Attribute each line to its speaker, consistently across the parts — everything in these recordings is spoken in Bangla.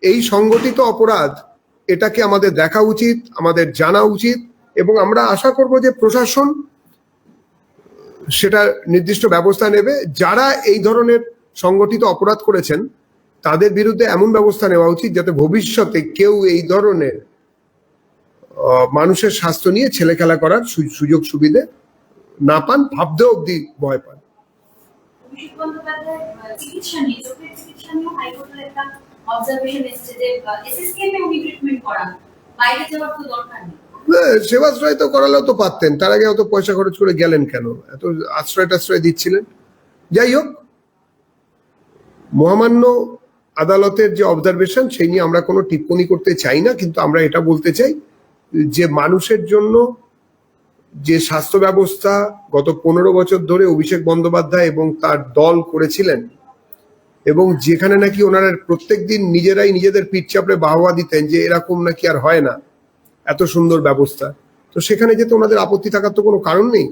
Speaker 1: এই সংগঠিত অপরাধ, এটাকে আমাদের দেখা উচিত, আমাদের জানা উচিত, এবং আমরা আশা করব যে প্রশাসন সেটা নির্দিষ্ট ব্যবস্থা নেবে। যারা এই ধরনের সংগঠিত অপরাধ করেছেন তাদের বিরুদ্ধে এমন ব্যবস্থা নেওয়া উচিত যাতে ভবিষ্যতে কেউ এই ধরনের মানুষের স্বাস্থ্য নিয়ে ছেলেখেলা করার সুযোগ সুবিধে না পান, ভাবতেও অব্দি ভয় পান। সেবাশ্রয় তো করালেও তো পারতেন, তার আগে অত পয়সা খরচ করে গেলেন কেন? এত আশ্রয় টাশ্রয় দিচ্ছিলেন। যাই হোক, মহামান্য আদালতের যে অবজারভেশন সেই নিয়ে আমরা কোনো টিপ্পণী করতে চাই না, কিন্তু আমরা এটা বলতে চাই যে মানুষের জন্য যে স্বাস্থ্য ব্যবস্থা গত 15 বছর ধরে অভিষেক বন্দ্যোপাধ্যায় এবং তার দল করেছিলেন, এবং যেখানে নাকি ওনারা প্রত্যেকদিন নিজেরাই নিজেদের পিঠ চাপড়ে বাহবা দিতেন যে এরকম নাকি আর হয় না, এত সুন্দর ব্যবস্থা, তো সেখানে যেতে ওনাদের আপত্তি থাকার তো কোনো কারণ নেই।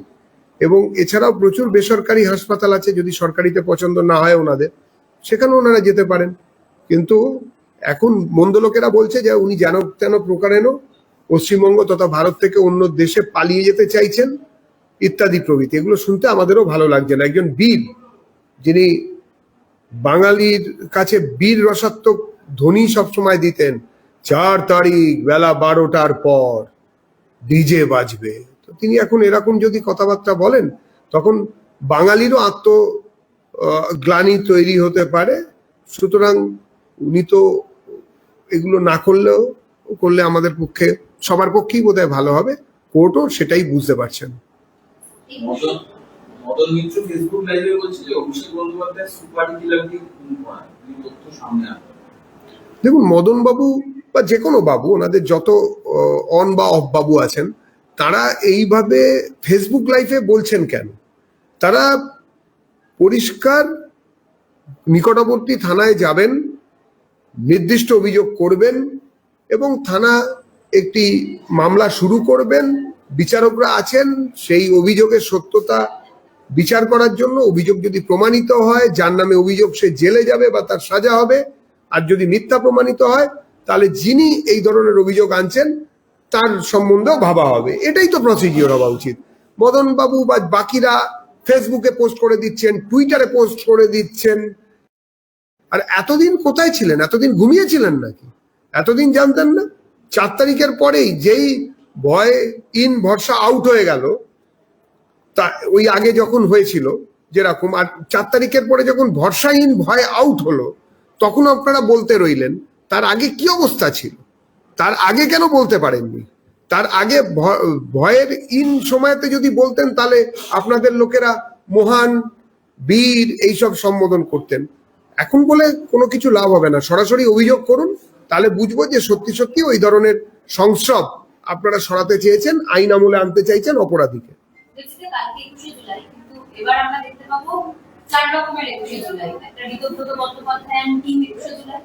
Speaker 1: এবং এছাড়াও প্রচুর বেসরকারি হাসপাতাল আছে, যদি সরকারিতে পছন্দ না হয় ওনাদের, সেখানে ওনারা যেতে পারেন। কিন্তু এখন মন্দ লোকেরা বলছে যে উনি যেন তেন প্রকারেণ পশ্চিমবঙ্গ তথা ভারত থেকে অন্য দেশে পালিয়ে যেতে চাইছেন ইত্যাদি প্রভৃতি। এগুলো শুনতে আমাদেরও ভালো লাগছে না। একজন বীর, যিনি বাঙালির কাছে বীর রসাত্মক ধ্বনি সবসময় দিতেন, 4 তারিখ বেলা 12টার পর ডিজে বাজবে, তো তিনি এখন এরকম যদি কথাবার্তা বলেন তখন বাঙালিরও আত্মগ্লানি তৈরি হতে পারে। সুতরাং উনি তো এগুলো না করলে আমাদের পক্ষে, সবার পক্ষেই বোধহয় ভালো হবে। কোর্টও সেটাই বুঝতে পারছেন। দেখুন, মদন বাবু বা যে কোনো বাবু, ওনাদের যত অন বা অফ বাবু আছেন, তারা এইভাবে ফেসবুক লাইভে বলছেন কেন? তারা পরিষ্কার নিকটবর্তী থানায় যাবেন, নির্দিষ্ট অভিযোগ করবেন এবং থানা একটি মামলা শুরু করবেন। বিচারকরা আছেন সেই অভিযোগের সত্যতা বিচার করার জন্য। অভিযোগ যদি প্রমাণিত হয়, যার নামে অভিযোগ সে জেলে যাবে বা তার সাজা হবে। আর যদি মিথ্যা প্রমাণিত হয় তাহলে যিনি এই ধরনের অভিযোগ আনছেন তার সম্বন্ধেও ভাবা হবে। এটাই তো প্রসিডিওর হওয়া উচিত। মদন বাবু বা বাকিরা ফেসবুকে পোস্ট করে দিচ্ছেন, টুইটারে পোস্ট করে দিচ্ছেন। আর এতদিন কোথায় ছিলেন? এতদিন ঘুমিয়েছিলেন নাকি? এতদিন জানতেন না? 4 তারিখের পরেই যেই ভয় ইন ভরসা আউট হয়ে গেল, তা ওই আগে যখন হয়েছিল যেরকম, আর 4 তারিখের পরে যখন ভরসাহীন ভয় আউট হলো তখন আপনারা বলতে রইলেন। তার আগে কি অবস্থা ছিল? তার আগে কেন বলতে পারেননি? তার আগে ভয়ের ইন সময়তে যদি বলতেন তাহলে আপনাদের লোকেরা মহান, বীর এইসব সম্বোধন করতেন। এখন বলে কোনো কিছু লাভ হবে না। সরাসরি অভিযোগ করুন, তাহলে বুঝবো যে সত্যি সত্যি ওই ধরনের সংস্রব আপনারা সরাতে চেয়েছেন, আইন আমলে আনতে চাইছেন অপরাধীকে।
Speaker 2: এবার আমরা দেখতে পাবো 4 রকমের 21শে জুলাই। একটা ঋতব্রত বন্দ্যোপাধ্যায় টিম 21শে জুলাই,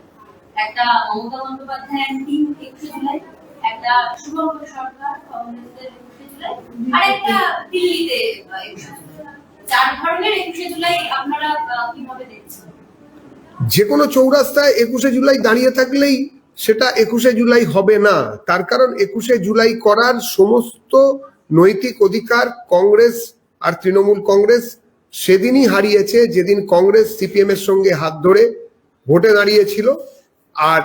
Speaker 2: একটা মমতা বন্দ্যোপাধ্যায় টিম 21শে জুলাই, একটা শুভঙ্কর সরকার কংগ্রেসের 21শে জুলাই, আর একটা দিল্লিতে 21শে জুলাই। 4 ধরনের 21শে জুলাই আপনারা কিভাবে দেখছেন?
Speaker 1: যে কোনো চৌরাস্তায় 21শে জুলাই দাঁড়িয়ে থাকলেই সেটা 21শে জুলাই হবে না। তার কারণ 21শে জুলাই করার সমস্ত নৈতিক অধিকার কংগ্রেস আর তৃণমূল কংগ্রেস সেদিনই হারিয়েছে যেদিন কংগ্রেস সিপিএম এর সঙ্গে হাত ধরে ভোটে দাঁড়িয়েছিল। আর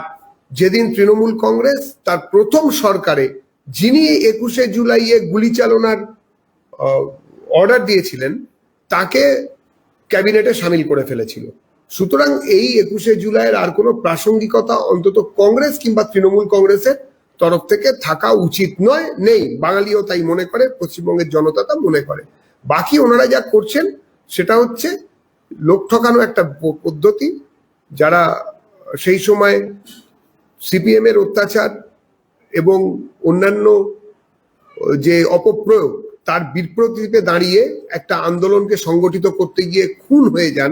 Speaker 1: যেদিন তৃণমূল কংগ্রেস তার প্রথম সরকারে যিনি 21শে জুলাইয়ে গুলি চালনার অর্ডার দিয়েছিলেন তাকে ক্যাবিনেটে সামিল করে ফেলেছিল। সুতরাং এই 21শে জুলাইয়ের আর কোনো প্রাসঙ্গিকতা অন্তত কংগ্রেস কিংবা তৃণমূল কংগ্রেসের তরফ থেকে থাকা উচিত নয়, নেই। বাঙালিও তাই মনে করে, পশ্চিমবঙ্গের জনতা তা মনে করে। বাকি ওনারা যা করছেন সেটা হচ্ছে লোক ঠকানো একটা পদ্ধতি। যারা সেই সময় সিপিএম এর অত্যাচার এবং অন্যান্য যে অপপ্রয়োগ তার বিপ্রতিপে দাঁড়িয়ে একটা আন্দোলনকে সংগঠিত করতে গিয়ে খুন হয়ে যান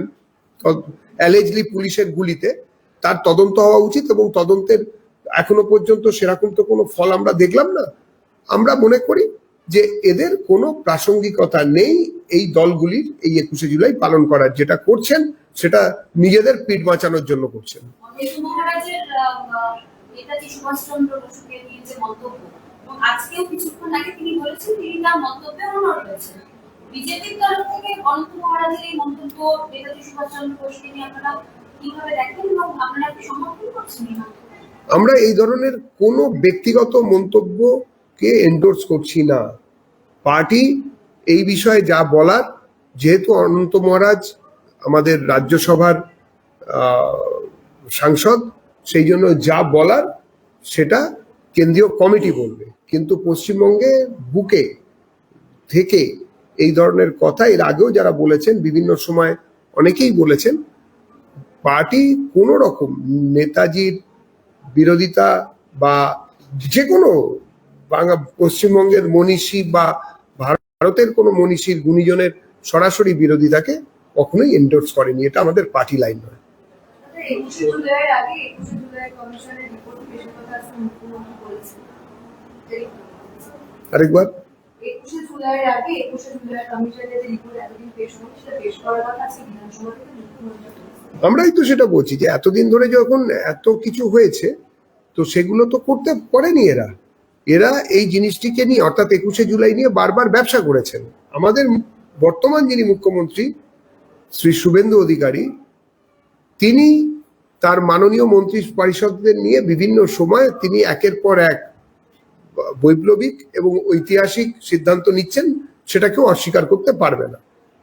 Speaker 1: অ্যালেজলি পুলিশের গুলিতে, তার তদন্ত হওয়া উচিত। এবং তদন্তের এখনো পর্যন্ত সেরকম তো কোনো ফল আমরা দেখলাম না। আমরা মনে করি যে এদের কোনো প্রাসঙ্গিকতা নেই এই দলগুলির এই 21শে জুলাই পালন করার। যেটা করছেন সেটা নিজেদের পিঠ বাঁচানোর জন্য করছেন।
Speaker 2: নেতাজি মহারাজের নেতাজি সুভাষচন্দ্র বসুকে নিয়ে যে মন্তব্য, এবং আজকেও কিছুক্ষণ আগে তিনি বলেছেন তিনি তার মন্তব্যে অনড় রয়েছেন। বিজেপির তরফ থেকে অনন্ত মহারাজের এই মন্তব্য নেতাজি সুভাষচন্দ্র বসুকে নিয়ে আপনারা কিভাবে দেখেন এবং আপনারা কি সমর্থন করছেন?
Speaker 1: আমরা এই ধরনের কোনো ব্যক্তিগত মন্তব্যকে এন্ডোর্স করছি না। পার্টি এই বিষয়ে যা বলার, যেহেতু অনন্ত মহারাজ আমাদের রাজ্যসভার সাংসদ, সেই জন্য যা বলার সেটা কেন্দ্রীয় কমিটি বলবে। কিন্তু পশ্চিমবঙ্গে বুকে থেকে এই ধরনের কথা এর আগেও যারা বলেছেন, বিভিন্ন সময় অনেকেই বলেছেন, পার্টি কোনো রকম নেতাজির বিরোধিতা বা যে কোনো পশ্চিমবঙ্গের মনীষী বা ভারতের কোনো মনীষীর গুণীজনের সরাসরি বিরোধিতাকে কখনোই এন্ডোর্স করেনি। এটা আমাদের পার্টি লাইন নয়। আরেকবার, আমরাই তো সেটা বলছি যে এতদিন ধরে যখন এত কিছু হয়েছে, তো সেগুলো তো করতে পারেনি এরা। এরা এই জিনিসটিকে নিয়ে, অর্থাৎ 21শে জুলাই নিয়ে বারবার ব্যবসা করেছেন। আমাদের বর্তমান যিনি মুখ্যমন্ত্রী শ্রী শুভেন্দু অধিকারী, তিনি তার মাননীয় মন্ত্রী পরিষদদের নিয়ে বিভিন্ন সময় তিনি একের পর এক বৈপ্লবিক এবং ঐতিহাসিক সিদ্ধান্ত নিচ্ছেন, সেটাকেও অস্বীকার করতে পারবে না।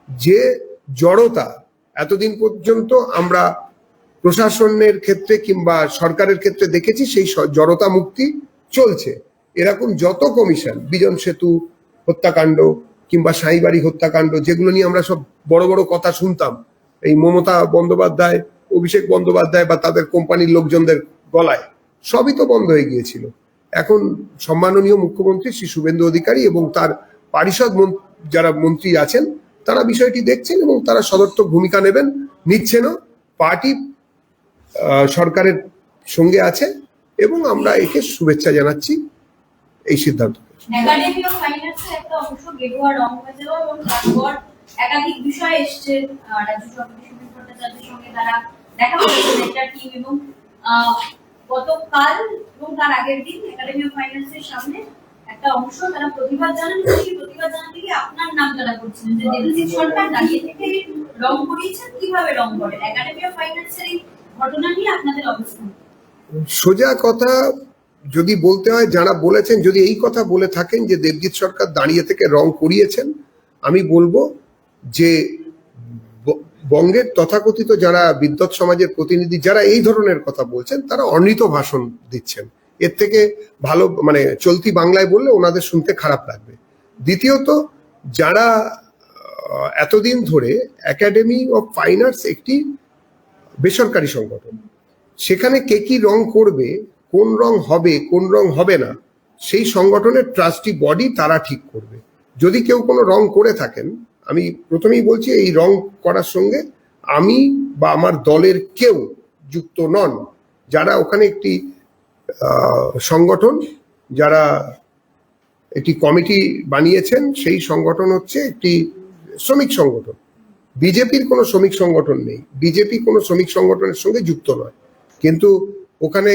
Speaker 1: যে জড়তা এতদিন পর্যন্ত আমরা প্রশাসনের ক্ষেত্রে কিংবা সরকারের ক্ষেত্রে দেখেছি, সেই জড়তা মুক্তি চলছে। এরকম যত কমিশন, বিজন সেতু হত্যাকাণ্ড কিংবা সাঁইবাড়ি হত্যাকাণ্ড, যেগুলো নিয়ে আমরা সব বড় বড় কথা শুনতাম, এই মমতা বন্দ্যোপাধ্যায়, অভিষেক বন্দ্যোপাধ্যায় বা তাদের কোম্পানির লোকজনদের গলায়, সবই তো বন্ধ হয়ে গিয়েছিল। এখন সম্মাননীয় মুখ্যমন্ত্রী শ্রী শুভেন্দু অধিকারী এবং তার পারিষদ যারা মন্ত্রী আছেন, তারা বিষয়টি দেখছেন এবং তারা সদর্থক ভূমিকা নিচ্ছেনও। পার্টি সরকারের সঙ্গে আছে এবং আমরা একে শুভেচ্ছা জানাচ্ছি এই সিদ্ধান্ত।
Speaker 2: একাডেমি অফ ফাইন্যান্সের একটা অংশ গেরুয়া রং হয়ে যাওয়া এবং তারপর একাধিক বিষয় এসছে, রাজ্য সভাপতি সুনীল ভট্টাচার্যের সঙ্গে তারা দেখা করেছেন একটা টিম, এবং গতকাল এবং তার আগের দিন একাডেমি অফ ফাইন্যান্সের সামনে একটা অংশ তারা প্রতিবাদ জানান, সেই প্রতিবাদ জানাতে গিয়ে আপনার নাম তারা করছিলেন যে দেবজিৎ সরকার দাঁড়িয়ে থেকে রং করিয়েছেন, কিভাবে রং করেন। একাডেমি অফ ফাইন্যান্সের এই ঘটনা নিয়ে আপনাদের অবস্থান?
Speaker 1: সোজা কথা যদি বলতে হয়, যারা বলেছেন, যদি এই কথা বলে থাকেন যে দেবজিৎ সরকার দাঁড়িয়ে থেকে রং করিয়েছেন, আমি বলবো যে বঙ্গের তথাকথিত যারা বিদ্বৎ সমাজের প্রতিনিধি, যারা এই ধরনের কথা বলছেন, তারা অনৃত ভাষণ দিচ্ছেন। এর থেকে ভালো, মানে চলতি বাংলায় বললে ওনাদের শুনতে খারাপ লাগবে। দ্বিতীয়ত, যারা এতদিন ধরে একাডেমি অফ ফাইন আর্টস একটি বেসরকারি সংগঠন, সেখানে কে কি রং করবে, কোন রং হবে কোন রং হবে না, সেই সংগঠনের ট্রাস্টি বডি তারা ঠিক করবে। যদি কেউ কোনো রং করে থাকেন, আমি প্রথমেই বলছি এই রং করার সঙ্গে আমি বা আমার দলের কেউ যুক্ত নন। যারা ওখানে একটি সংগঠন, যারা একটি কমিটি বানিয়েছেন, সেই সংগঠন হচ্ছে একটি শ্রমিক সংগঠন। বিজেপির কোনো শ্রমিক সংগঠন নেই, বিজেপি কোনো শ্রমিক সংগঠনের সঙ্গে যুক্ত নয়। কিন্তু ওখানে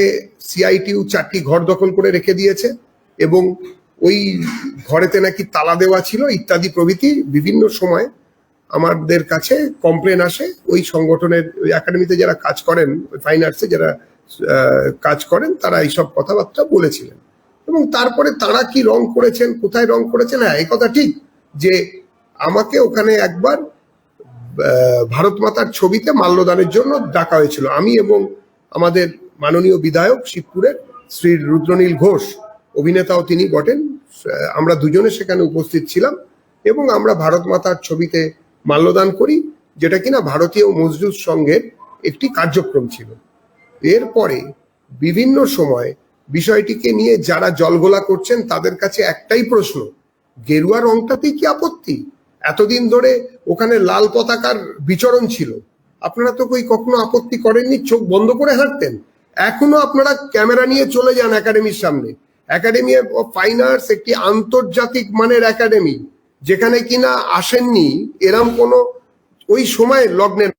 Speaker 1: সিআইটিউ 4টি ঘর দখল করে রেখে দিয়েছে এবং ওই ঘরেতে নাকি তালা দেওয়া ছিল ইত্যাদি প্রভৃতি বিভিন্ন সময় আমাদের কাছে কমপ্লেন আসে। ওই সংগঠনের, ওই একাডেমিতে যারা কাজ করেন, ওই ফাইন আর্টসে যারা কাজ করেন, তারা এইসব কথাবার্তা বলেছিলেন। এবং তারপরে তারা কি রং করেছেন, কোথায় রং করেছেন, হ্যাঁ এই কথা ঠিক যে আমাকে ওখানে একবার ভারত মাতার ছবিতে মাল্যদানের জন্য ডাকা হয়েছিল। আমি এবং আমাদের মাননীয় বিধায়ক শিবপুরের শ্রী রুদ্রনীল ঘোষ, অভিনেতাও তিনি বটেন, আমরা দুজনে সেখানে উপস্থিত ছিলাম এবং আমরা ভারত মাতার ছবিতে মাল্যদান করি, যেটা কিনা ভারতীয় মজদুর সংঘের একটি কার্যক্রম ছিল। এরপরে বিভিন্ন সময় বিষয়টিকে নিয়ে যারা জলঘোলা করছেন, তাদের কাছে একটাই প্রশ্ন, গেরুয়া রংটাতেই কি আপত্তি? এতদিন ধরে ওখানে লাল পতাকার বিচরণ ছিল, আপনারা তো কখনো আপত্তি করেননি, চোখ বন্ধ করে হাঁটতেন। এখনো আপনারা ক্যামেরা নিয়ে চলে যান একাডেমির সামনে। একাডেমি অফ ফাইন আর্টস একটি আন্তর্জাতিক মানের একাডেমি, যেখানে কিনা আসেননি এরম কোনো ওই সময় লগ্নের